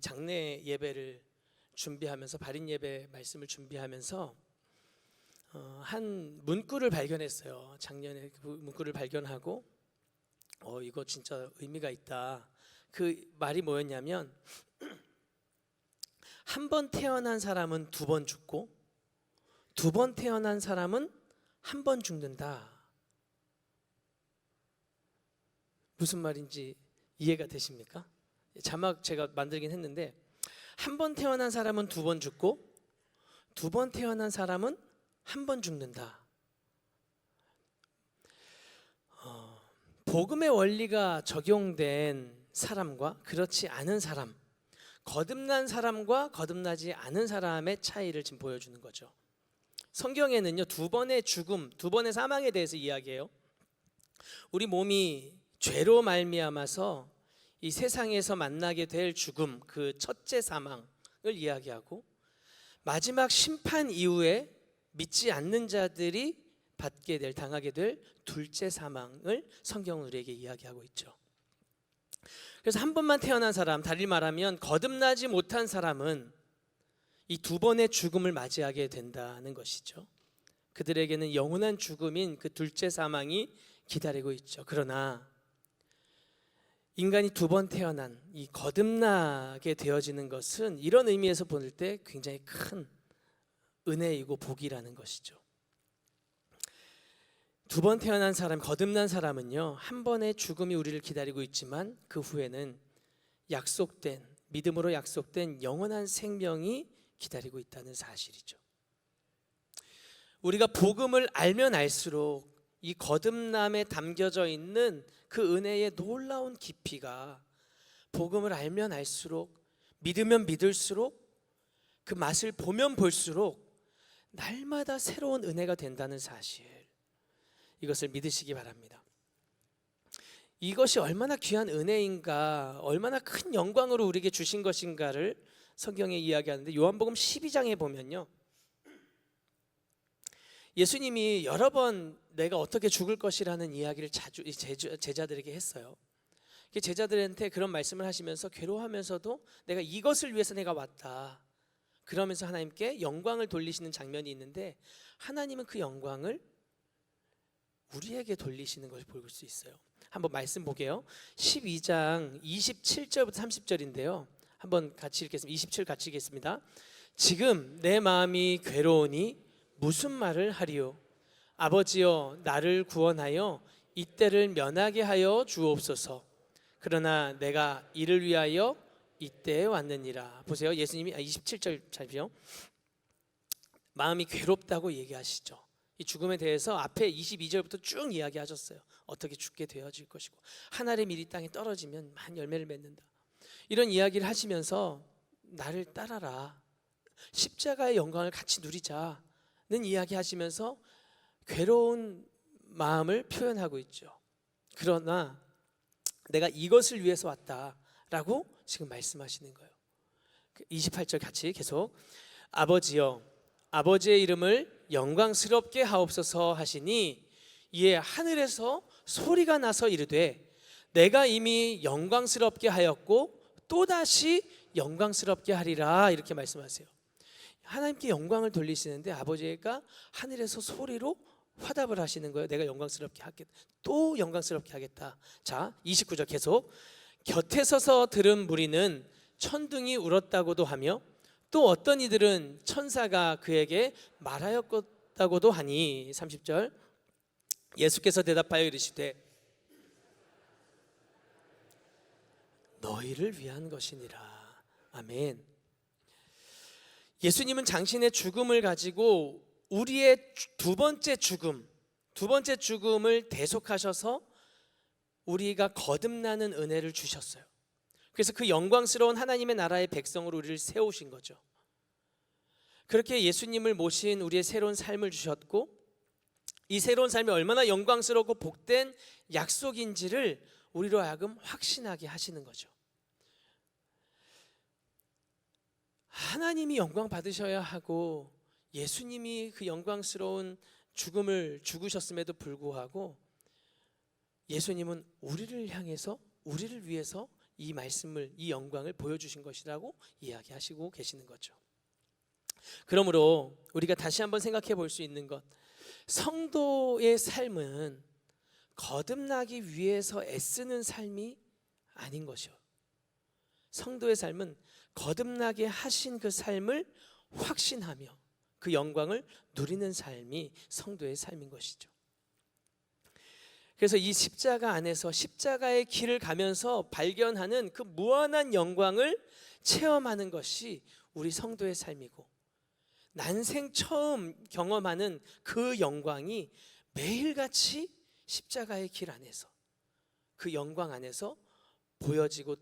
장례 예배를 준비하면서 발인 예배 말씀을 준비하면서 한 문구를 발견했어요. 작년에 그 문구를 발견하고 이거 진짜 의미가 있다. 그 말이 뭐였냐면 한 번 태어난 사람은 두 번 죽고 두 번 태어난 사람은 한 번 죽는다. 무슨 말인지 이해가 되십니까? 자막 제가 만들긴 했는데 한 번 태어난 사람은 두 번 죽고 두 번 태어난 사람은 한 번 죽는다. 복음의 원리가 적용된 사람과 그렇지 않은 사람, 거듭난 사람과 거듭나지 않은 사람의 차이를 지금 보여주는 거죠. 성경에는요, 두 번의 죽음, 두 번의 사망에 대해서 이야기해요. 우리 몸이 죄로 말미암아서 이 세상에서 만나게 될 죽음, 그 첫째 사망을 이야기하고, 마지막 심판 이후에 믿지 않는 자들이 당하게 될 둘째 사망을 성경은 우리에게 이야기하고 있죠. 그래서 한 번만 태어난 사람, 달리 말하면 거듭나지 못한 사람은 이 두 번의 죽음을 맞이하게 된다는 것이죠. 그들에게는 영원한 죽음인 그 둘째 사망이 기다리고 있죠. 그러나 인간이 두 번 태어난 이 거듭나게 되어지는 것은 이런 의미에서 볼 때 굉장히 큰 은혜이고 복이라는 것이죠. 두 번 태어난 사람, 거듭난 사람은요, 한 번의 죽음이 우리를 기다리고 있지만 그 후에는 믿음으로 약속된 영원한 생명이 기다리고 있다는 사실이죠. 우리가 복음을 알면 알수록 이 거듭남에 담겨져 있는 그 은혜의 놀라운 깊이가 복음을 알면 알수록, 믿으면 믿을수록, 그 맛을 보면 볼수록 날마다 새로운 은혜가 된다는 사실, 이것을 믿으시기 바랍니다. 이것이 얼마나 귀한 은혜인가, 얼마나 큰 영광으로 우리에게 주신 것인가를 성경에 이야기하는데, 요한복음 12장에 보면요, 예수님이 여러 번 내가 어떻게 죽을 것이라는 이야기를 자주 제자들에게 했어요. 제자들한테 그런 말씀을 하시면서 괴로워하면서도 내가 이것을 위해서 내가 왔다, 그러면서 하나님께 영광을 돌리시는 장면이 있는데, 하나님은 그 영광을 우리에게 돌리시는 것을 볼 수 있어요. 한번 말씀 보게요. 12장 27절부터 30절인데요. 한번 같이 읽겠습니다. 27 같이 읽겠습니다. 지금 내 마음이 괴로우니 무슨 말을 하리요? 아버지여, 나를 구원하여 이때를 면하게 하여 주옵소서. 그러나 내가 이를 위하여 이때에 왔느니라. 보세요. 예수님이 27절 잘보세요. 마음이 괴롭다고 얘기하시죠. 이 죽음에 대해서 앞에 22절부터 쭉 이야기하셨어요. 어떻게 죽게 되어질 것이고, 하늘의 밀이 땅에 떨어지면 만 열매를 맺는다, 이런 이야기를 하시면서 나를 따라라, 십자가의 영광을 같이 누리자는 이야기 하시면서 괴로운 마음을 표현하고 있죠. 그러나 내가 이것을 위해서 왔다라고 지금 말씀하시는 거예요. 28절 같이 계속, 아버지여, 아버지의 이름을 영광스럽게 하옵소서 하시니, 이에 하늘에서 소리가 나서 이르되 내가 이미 영광스럽게 하였고 또다시 영광스럽게 하리라, 이렇게 말씀하세요. 하나님께 영광을 돌리시는데 아버지가 하늘에서 소리로 화답을 하시는 거예요. 내가 영광스럽게 하겠다, 또 영광스럽게 하겠다. 자, 29절 계속, 곁에 서서 들은 무리는 천둥이 울었다고도 하며 또 어떤 이들은 천사가 그에게 말하였다고도 하니, 30절, 예수께서 대답하여 이르시되 너희를 위한 것이니라. 아멘. 예수님은 당신의 죽음을 가지고 우리의 두 번째 죽음을 대속하셔서 우리가 거듭나는 은혜를 주셨어요. 그래서 그 영광스러운 하나님의 나라의 백성으로 우리를 세우신 거죠. 그렇게 예수님을 모신 우리의 새로운 삶을 주셨고, 이 새로운 삶이 얼마나 영광스럽고 복된 약속인지를 우리로 하여금 확신하게 하시는 거죠. 하나님이 영광 받으셔야 하고 예수님이 그 영광스러운 죽음을 죽으셨음에도 불구하고 예수님은 우리를 향해서, 우리를 위해서 이 말씀을, 이 영광을 보여주신 것이라고 이야기하시고 계시는 거죠. 그러므로 우리가 다시 한번 생각해 볼 수 있는 것, 성도의 삶은 거듭나기 위해서 애쓰는 삶이 아닌 것이요, 성도의 삶은 거듭나게 하신 그 삶을 확신하며 그 영광을 누리는 삶이 성도의 삶인 것이죠. 그래서 이 십자가 안에서 십자가의 길을 가면서 발견하는 그 무한한 영광을 체험하는 것이 우리 성도의 삶이고, 난생 처음 경험하는 그 영광이 매일같이 십자가의 길 안에서, 그 영광 안에서 보여지고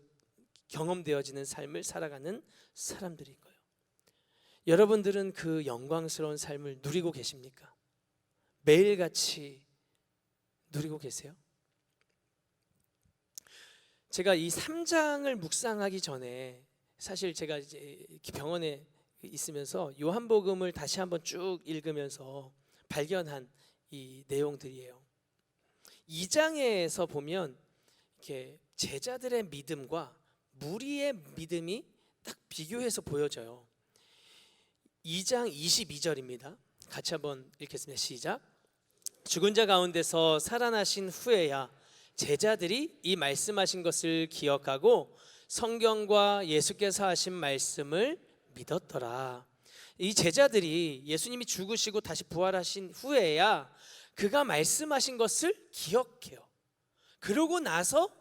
경험되어지는 삶을 살아가는 사람들인 거예요. 여러분들은 그 영광스러운 삶을 누리고 계십니까? 매일같이 누리고 계세요? 제가 이 3장을 묵상하기 전에, 사실 제가 이제 병원에 있으면서 요한복음을 다시 한번 쭉 읽으면서 발견한 이 내용들이에요. 2장에서 보면 이렇게 제자들의 믿음과 무리의 믿음이 딱 비교해서 보여져요. 2장 22절입니다. 같이 한번 읽겠습니다. 시작. 죽은 자 가운데서 살아나신 후에야 제자들이 이 말씀하신 것을 기억하고 성경과 예수께서 하신 말씀을 믿었더라. 이 제자들이 예수님이 죽으시고 다시 부활하신 후에야 그가 말씀하신 것을 기억해요. 그러고 나서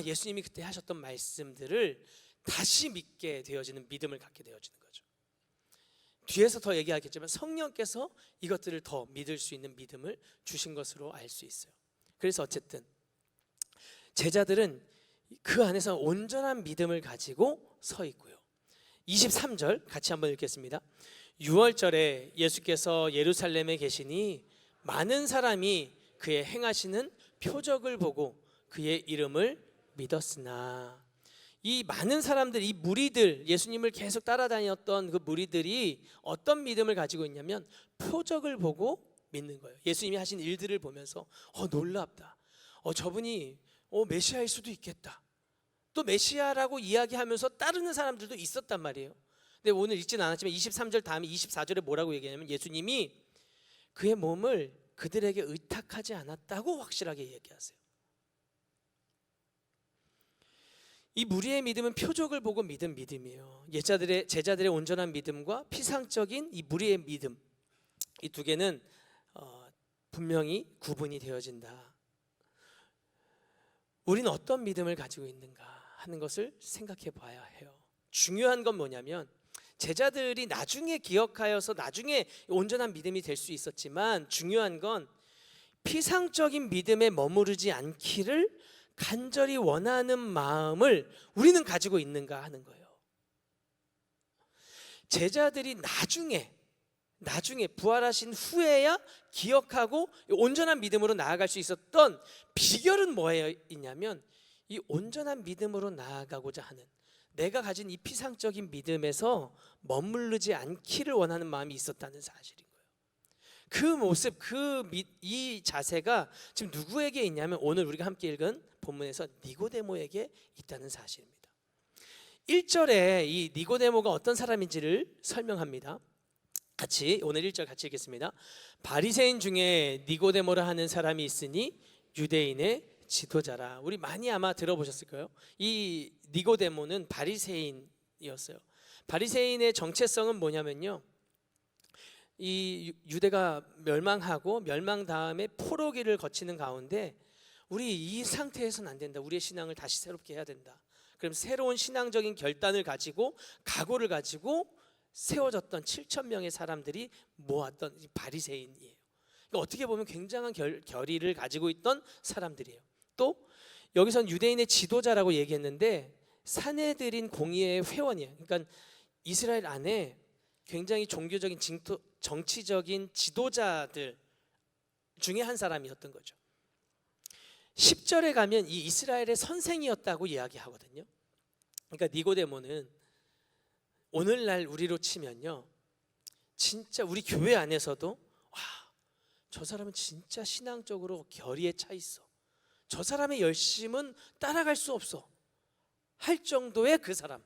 예수님이 그때 하셨던 말씀들을 다시 믿게 되어지는 믿음을 갖게 되어지는 거죠. 뒤에서 더 얘기하겠지만 성령께서 이것들을 더 믿을 수 있는 믿음을 주신 것으로 알 수 있어요. 그래서 어쨌든 제자들은 그 안에서 온전한 믿음을 가지고 서 있고요. 23절 같이 한번 읽겠습니다. 6월절에 예수께서 예루살렘에 계시니 많은 사람이 그의 행하시는 표적을 보고 그의 이름을 믿었으나, 이 많은 사람들, 이 무리들, 예수님을 계속 따라다녔던 그 무리들이 어떤 믿음을 가지고 있냐면 표적을 보고 믿는 거예요. 예수님이 하신 일들을 보면서 놀랍다, 저분이 메시아일 수도 있겠다, 또 메시아라고 이야기하면서 따르는 사람들도 있었단 말이에요. 근데 오늘 읽지는 않았지만 23절 다음에 24절에 뭐라고 얘기하냐면 예수님이 그의 몸을 그들에게 의탁하지 않았다고 확실하게 얘기하세요. 이 무리의 믿음은 표적을 보고 믿은 믿음이에요. 제자들의 온전한 믿음과 피상적인 이 무리의 믿음, 이 두 개는 분명히 구분이 되어진다. 우리는 어떤 믿음을 가지고 있는가 하는 것을 생각해 봐야 해요. 중요한 건 뭐냐면 제자들이 나중에 기억하여서 나중에 온전한 믿음이 될 수 있었지만, 중요한 건 피상적인 믿음에 머무르지 않기를 간절히 원하는 마음을 우리는 가지고 있는가 하는 거예요. 제자들이 나중에 부활하신 후에야 기억하고 온전한 믿음으로 나아갈 수 있었던 비결은 뭐였냐면, 이 온전한 믿음으로 나아가고자 하는 내가 가진 이 피상적인 믿음에서 머무르지 않기를 원하는 마음이 있었다는 사실인 거예요. 그 모습, 이 자세가 지금 누구에게 있냐면 오늘 우리가 함께 읽은 본문에서 니고데모에게 있다는 사실입니다. 1절에 이 니고데모가 어떤 사람인지를 설명합니다. 오늘 1절 같이 읽겠습니다. 바리새인 중에 니고데모라 하는 사람이 있으니 유대인의 지도자라. 우리 많이 아마 들어보셨을 거예요. 이 니고데모는 바리새인이었어요. 바리새인의 정체성은 뭐냐면요, 이 유대가 멸망하고 멸망 다음에 포로기를 거치는 가운데 우리 이 상태에서는 안 된다, 우리의 신앙을 다시 새롭게 해야 된다, 그럼 새로운 신앙적인 결단을 가지고 각오를 가지고 세워졌던 7,000명의 사람들이 모았던 바리새인이에요. 그러니까 어떻게 보면 굉장한 결의를 가지고 있던 사람들이에요. 또 여기선 유대인의 지도자라고 얘기했는데 사내들인 공의회 회원이에요. 그러니까 이스라엘 안에 굉장히 종교적인 정치적인 지도자들 중에 한 사람이었던 거죠. 10절에 가면 이 이스라엘의 선생이었다고 이야기하거든요. 그러니까 니고데모는 오늘날 우리로 치면요, 진짜 우리 교회 안에서도 저 사람은 진짜 신앙적으로 결의에 차 있어, 저 사람의 열심은 따라갈 수 없어, 할 정도의 그 사람,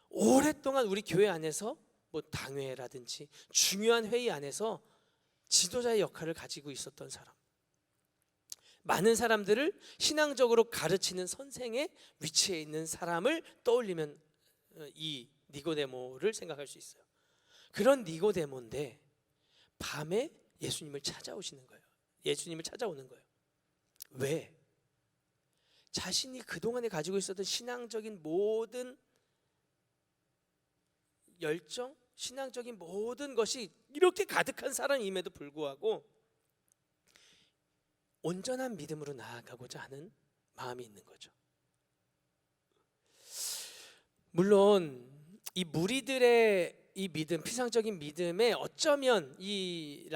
오랫동안 우리 교회 안에서 뭐 당회라든지 중요한 회의 안에서 지도자의 역할을 가지고 있었던 사람, 많은 사람들을 신앙적으로 가르치는 선생의 위치에 있는 사람을 떠올리면 이 니고데모를 생각할 수 있어요. 그런 니고데모인데 밤에 예수님을 찾아오시는 거예요. 예수님을 찾아오는 거예요. 왜? 자신이 그동안에 가지고 있었던 신앙적인 모든 열정, 신앙적인 모든 것이 이렇게 가득한 사람임에도 불구하고 온전한 믿음으로 나아가고자 하는 마음이 있는 거죠. 물론 이 무리들의 이 믿음, 피상적인 믿음에 어쩌면 이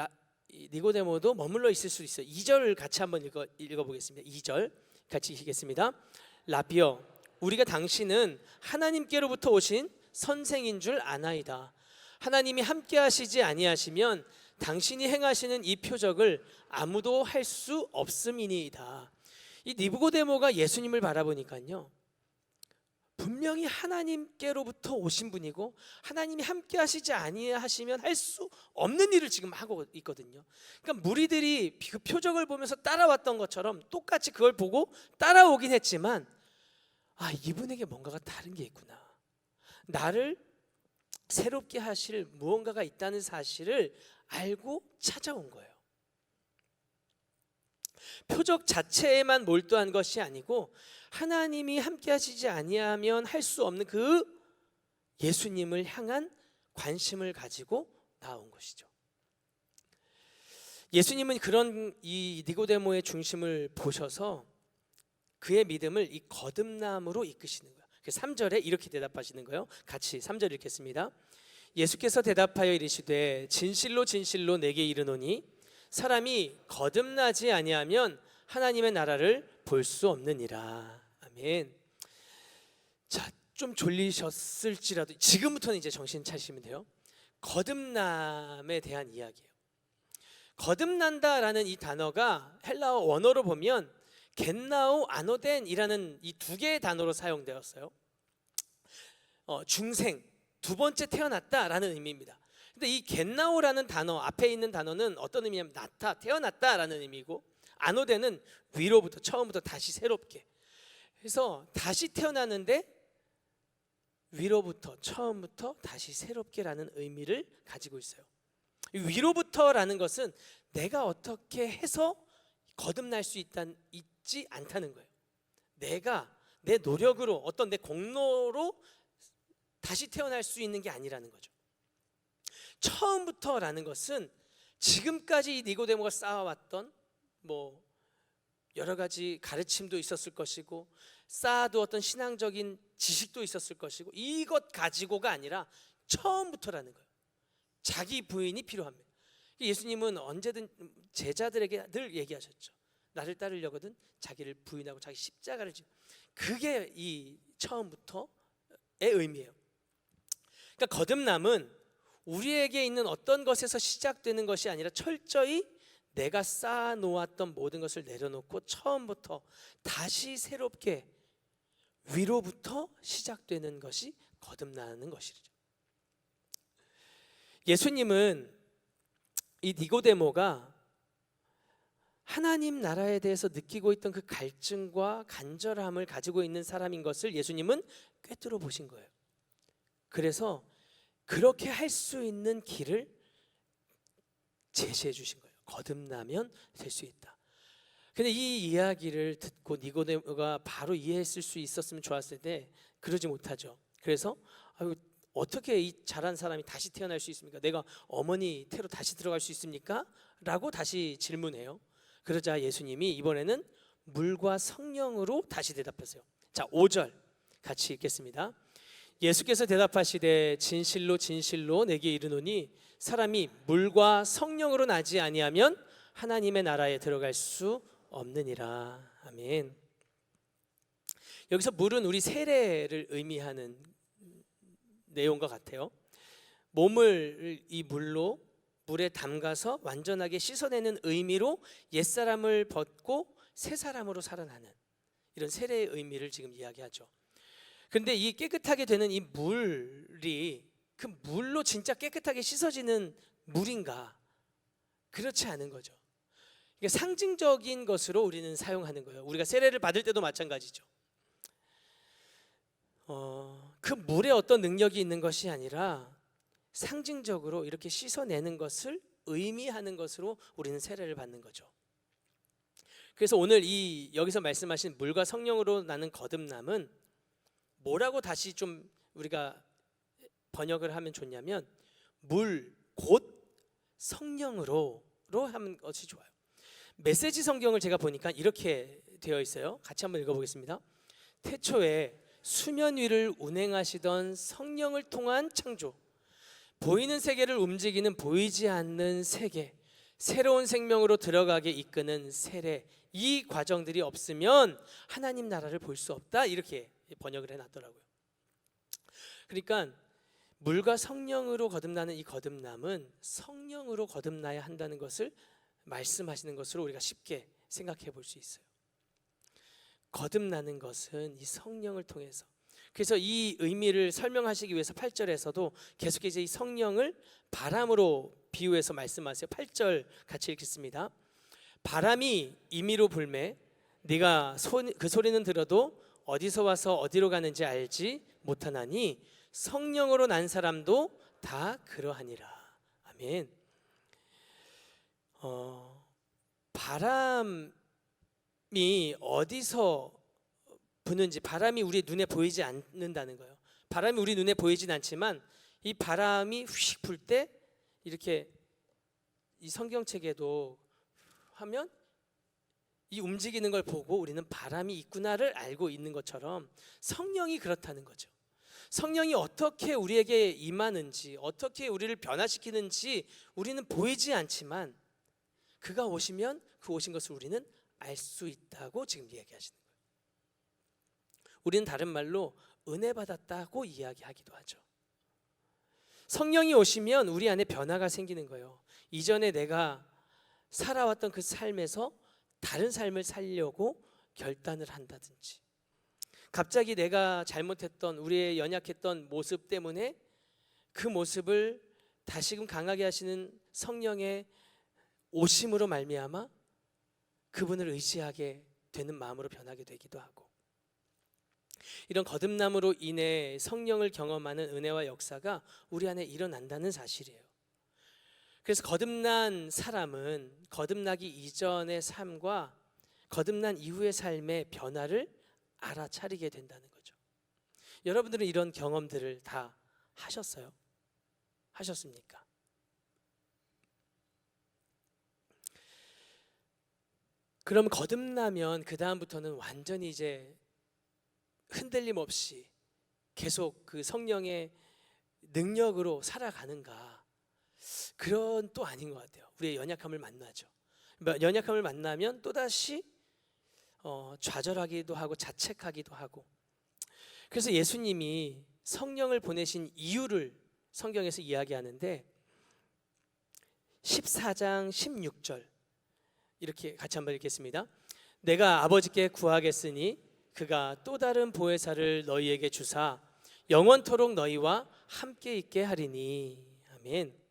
니고데모도 머물러 있을 수 있어요. 2절 같이 한번 읽어보겠습니다. 2절 같이 읽겠습니다. 라비어, 우리가 당신은 하나님께로부터 오신 선생인 줄 아나이다. 하나님이 함께 하시지 아니하시면 당신이 행하시는 이 표적을 아무도 할 수 없음이니이다. 이 니고데모가 예수님을 바라보니까요, 분명히 하나님께로부터 오신 분이고 하나님이 함께 하시지 아니하시면 할 수 없는 일을 지금 하고 있거든요. 그러니까 무리들이 그 표적을 보면서 따라왔던 것처럼 똑같이 그걸 보고 따라오긴 했지만, 아, 이분에게 뭔가가 다른 게 있구나, 나를 새롭게 하실 무언가가 있다는 사실을 알고 찾아온 거예요. 표적 자체에만 몰두한 것이 아니고 하나님이 함께 하시지 아니하면 할 수 없는 그 예수님을 향한 관심을 가지고 나온 것이죠. 예수님은 그런 이 니고데모의 중심을 보셔서 그의 믿음을 이 거듭남으로 이끄시는 거예요. 3절에 이렇게 대답하시는 거예요. 같이 3절 읽겠습니다. 예수께서 대답하여 이르시되 진실로 진실로 내게 이르노니 사람이 거듭나지 아니하면 하나님의 나라를 볼 수 없느니라. 아멘. 자, 좀 졸리셨을지라도 지금부터는 이제 정신 차리시면 돼요. 거듭남에 대한 이야기예요. 거듭난다라는 이 단어가 헬라어 원어로 보면 겟나우 아노덴이라는 이 두 개의 단어로 사용되었어요. 중생, 두 번째 태어났다라는 의미입니다. 근데 이 겟나우라는 단어 앞에 있는 단어는 어떤 의미냐면 태어났다라는 의미고, 아노덴은 위로부터, 처음부터 다시 새롭게. 그래서 다시 태어나는데 위로부터, 처음부터 다시 새롭게라는 의미를 가지고 있어요. 위로부터라는 것은 내가 어떻게 해서 거듭날 수 있지 않다는 거예요. 내가 내 노력으로, 어떤 내 공로로 다시 태어날 수 있는 게 아니라는 거죠. 처음부터라는 것은 지금까지 이 니고데모가 쌓아왔던 뭐 여러 가지 가르침도 있었을 것이고 쌓아두었던 신앙적인 지식도 있었을 것이고, 이것 가지고가 아니라 처음부터라는 거예요. 자기 부인이 필요합니다. 예수님은 언제든 제자들에게 늘 얘기하셨죠. 나를 따르려거든 자기를 부인하고 자기 십자가를 지고. 그게 이 처음부터의 의미예요. 그러니까 거듭남은 우리에게 있는 어떤 것에서 시작되는 것이 아니라 철저히 내가 쌓아놓았던 모든 것을 내려놓고 처음부터 다시 새롭게 위로부터 시작되는 것이 거듭나는 것이죠. 예수님은 이 니고데모가 하나님 나라에 대해서 느끼고 있던 그 갈증과 간절함을 가지고 있는 사람인 것을 예수님은 꿰뚫어 보신 거예요. 그래서 그렇게 할 수 있는 길을 제시해 주신 거예요. 거듭나면 될 수 있다. 근데 이 이야기를 듣고 니고데모가 바로 이해했을 수 있었으면 좋았을 때 그러지 못하죠. 그래서 어떻게 이 잘한 사람이 다시 태어날 수 있습니까? 내가 어머니 태로 다시 들어갈 수 있습니까? 라고 다시 질문해요. 그러자 예수님이 이번에는 물과 성령으로 다시 대답하세요. 자, 5절 같이 읽겠습니다. 예수께서 대답하시되 진실로 진실로 내게 이르노니 사람이 물과 성령으로 나지 아니하면 하나님의 나라에 들어갈 수 없느니라. 아멘. 여기서 물은 우리 세례를 의미하는 내용과 같아요. 몸을 이 물에 담가서 완전하게 씻어내는 의미로 옛사람을 벗고 새 사람으로 살아나는 이런 세례의 의미를 지금 이야기하죠. 그런데 이 깨끗하게 되는 이 물이 그 물로 진짜 깨끗하게 씻어지는 물인가? 그렇지 않은 거죠. 이게 상징적인 것으로 우리는 사용하는 거예요. 우리가 세례를 받을 때도 마찬가지죠. 그 물에 어떤 능력이 있는 것이 아니라 상징적으로 이렇게 씻어내는 것을 의미하는 것으로 우리는 세례를 받는 거죠. 그래서 오늘 이 여기서 말씀하신 물과 성령으로 나는 거듭남은 뭐라고 다시 좀 우리가 번역을 하면 좋냐면 물 곧 성령으로 하는 것이 좋아요. 메시지 성경을 제가 보니까 이렇게 되어 있어요. 같이 한번 읽어보겠습니다. 태초에 수면 위를 운행하시던 성령을 통한 창조, 보이는 세계를 움직이는 보이지 않는 세계, 새로운 생명으로 들어가게 이끄는 세례, 이 과정들이 없으면 하나님 나라를 볼 수 없다, 이렇게 번역을 해놨더라고요. 그러니까 물과 성령으로 거듭나는 이 거듭남은 성령으로 거듭나야 한다는 것을 말씀하시는 것으로 우리가 쉽게 생각해 볼 수 있어요. 거듭나는 것은 이 성령을 통해서. 그래서 이 의미를 설명하시기 위해서 8절에서도 계속해서 이 성령을 바람으로 비유해서 말씀하세요. 8절 같이 읽겠습니다. 바람이 임의로 불매 네가 그 소리는 들어도 어디서 와서 어디로 가는지 알지 못하나니 성령으로 난 사람도 다 그러하니라. 아멘. 바람이 어디서 부는지, 바람이 우리 눈에 보이지 않는다는 거예요. 바람이 우리 눈에 보이진 않지만 이 바람이 휙 불 때 이렇게 이 성경책에도 하면 이 움직이는 걸 보고 우리는 바람이 있구나를 알고 있는 것처럼 성령이 그렇다는 거죠. 성령이 어떻게 우리에게 임하는지, 어떻게 우리를 변화시키는지 우리는 보이지 않지만 그가 오시면 그 오신 것을 우리는 알 수 있다고 지금 이야기하시는 거예요. 우리는 다른 말로 은혜 받았다고 이야기하기도 하죠. 성령이 오시면 우리 안에 변화가 생기는 거예요. 이전에 내가 살아왔던 그 삶에서 다른 삶을 살려고 결단을 한다든지, 갑자기 내가 잘못했던, 우리의 연약했던 모습 때문에 그 모습을 다시금 강하게 하시는 성령의 오심으로 말미암아 그분을 의지하게 되는 마음으로 변하게 되기도 하고, 이런 거듭남으로 인해 성령을 경험하는 은혜와 역사가 우리 안에 일어난다는 사실이에요. 그래서 거듭난 사람은 거듭나기 이전의 삶과 거듭난 이후의 삶의 변화를 알아차리게 된다는 거죠. 여러분들은 이런 경험들을 다 하셨어요? 하셨습니까? 그럼 거듭나면 그 다음부터는 완전히 이제 흔들림 없이 계속 그 성령의 능력으로 살아가는가? 그런 또 아닌 것 같아요. 우리의 연약함을 만나죠. 연약함을 만나면 또다시 좌절하기도 하고 자책하기도 하고. 그래서 예수님이 성령을 보내신 이유를 성경에서 이야기하는데 14장 16절 이렇게 같이 한번 읽겠습니다. 내가 아버지께 구하겠으니 그가 또 다른 보혜사를 너희에게 주사 영원토록 너희와 함께 있게 하리니. 아멘.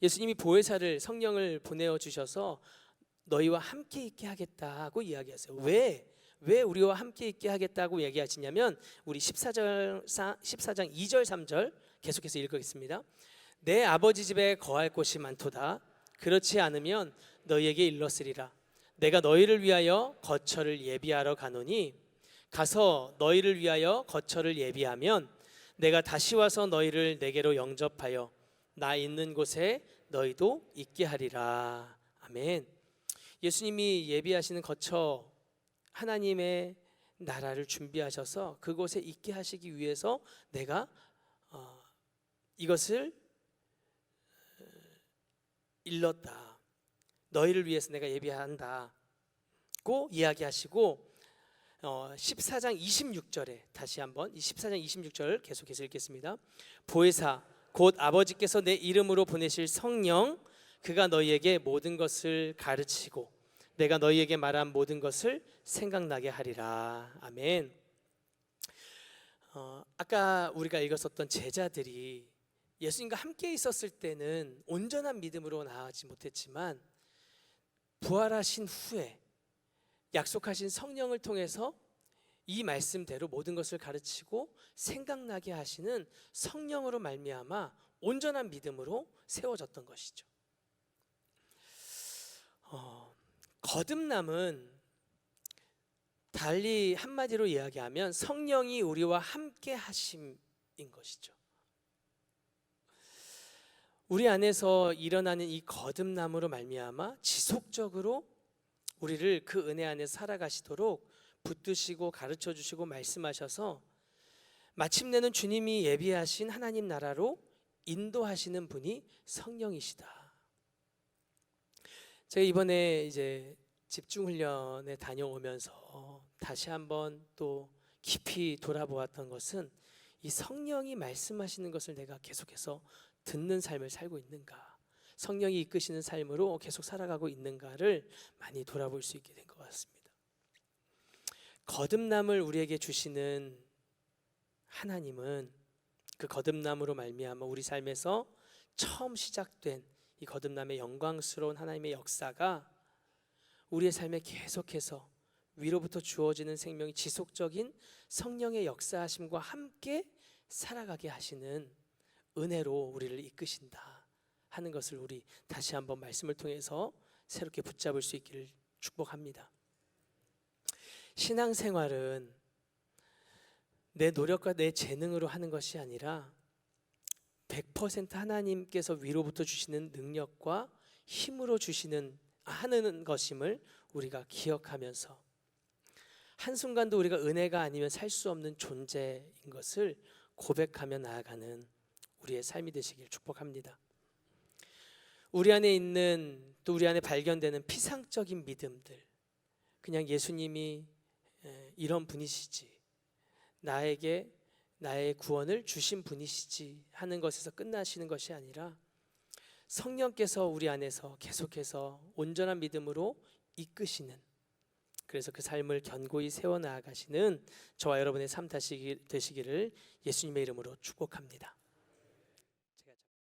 예수님이 보혜사를, 성령을 보내어 주셔서 너희와 함께 있게 하겠다고 이야기하세요. 왜 우리와 함께 있게 하겠다고 얘기하시냐면 우리 14장 2절 3절 계속해서 읽겠습니다. 내 아버지 집에 거할 곳이 많도다. 그렇지 않으면 너희에게 일렀으리라. 내가 너희를 위하여 거처를 예비하러 가노니 가서 너희를 위하여 거처를 예비하면 내가 다시 와서 너희를 내게로 영접하여 나 있는 곳에 너희도 있게 하리라. 아멘. 예수님이 예비하시는 거처, 하나님의 나라를 준비하셔서 그곳에 있게 하시기 위해서 내가 이것을 일렀다. 너희를 위해서 내가 예비한다고 이야기하시고 14장 26절에 다시 한번 이 14장 26절 계속해서 읽겠습니다. 보혜사 곧 아버지께서 내 이름으로 보내실 성령, 그가 너희에게 모든 것을 가르치고 내가 너희에게 말한 모든 것을 생각나게 하리라. 아멘. 아까 우리가 읽었었던 제자들이 예수님과 함께 있었을 때는 온전한 믿음으로 나아가지 못했지만 부활하신 후에 약속하신 성령을 통해서 이 말씀대로 모든 것을 가르치고 생각나게 하시는 성령으로 말미암아 온전한 믿음으로 세워졌던 것이죠. 거듭남은 달리 한마디로 이야기하면 성령이 우리와 함께 하심인 것이죠. 우리 안에서 일어나는 이 거듭남으로 말미암아 지속적으로 우리를 그 은혜 안에 살아가시도록 붙드시고 가르쳐 주시고 말씀하셔서 마침내는 주님이 예비하신 하나님 나라로 인도하시는 분이 성령이시다. 제가 이번에 이제 집중훈련에 다녀오면서 다시 한번 또 깊이 돌아보았던 것은 이 성령이 말씀하시는 것을 내가 계속해서 듣는 삶을 살고 있는가, 성령이 이끄시는 삶으로 계속 살아가고 있는가를 많이 돌아볼 수 있게 된 것 같습니다. 거듭남을 우리에게 주시는 하나님은 그 거듭남으로 말미암아 우리 삶에서 처음 시작된 이 거듭남의 영광스러운 하나님의 역사가 우리의 삶에 계속해서 위로부터 주어지는 생명이 지속적인 성령의 역사하심과 함께 살아가게 하시는 은혜로 우리를 이끄신다 하는 것을 우리 다시 한번 말씀을 통해서 새롭게 붙잡을 수 있기를 축복합니다. 신앙생활은 내 노력과 내 재능으로 하는 것이 아니라 100% 하나님께서 위로부터 주시는 능력과 힘으로 하는 것임을 우리가 기억하면서 한순간도 우리가 은혜가 아니면 살 수 없는 존재인 것을 고백하며 나아가는 우리의 삶이 되시길 축복합니다. 우리 안에 있는, 또 우리 안에 발견되는 피상적인 믿음들, 그냥 예수님이 이런 분이시지, 나에게 나의 구원을 주신 분이시지 하는 것에서 끝나시는 것이 아니라 성령께서 우리 안에서 계속해서 온전한 믿음으로 이끄시는, 그래서 그 삶을 견고히 세워나가시는 저와 여러분의 삶 되시기를 예수님의 이름으로 축복합니다.